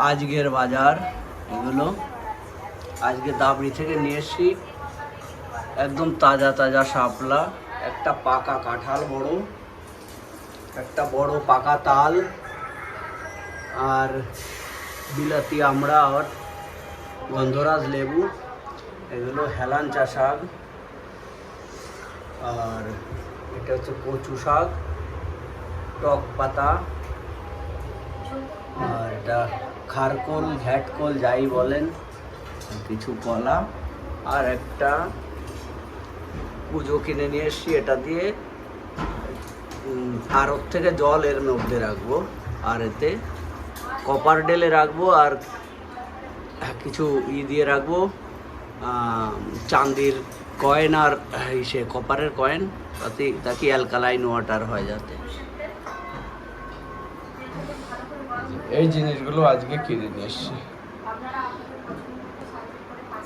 আজকের বাজার এগুলো আজকে দাবড়ি থেকে নিয়ে এসছি, একদম তাজা তাজা শাপলা, একটা পাকা কাঁঠাল বড়, একটা বড় পাকা তাল, আর বিলাতি আমড়া আর গন্ধরাজ লেবু, এগুলো হেলাঞ্চা শাক, আর এটা হচ্ছে কচু শাক, টক পাতা, আর এটা খারকোল ঘ্যাটকোল যাই বলেন, কিছু কলা, আর একটা পুজো কিনে নিয়ে এসছি, এটা দিয়ে আড়ত থেকে জল এর মধ্যে রাখবো, আর এতে কপার ডেলে রাখবো, আর কিছু দিয়ে রাখবো চান্দির কয়েন, আর সে কপারের কয়েন, তাতে অ্যালকালাইন ওয়াটার হয় যাতে। এই জিনিসগুলো আজকে কিনে নিয়ে এসছি।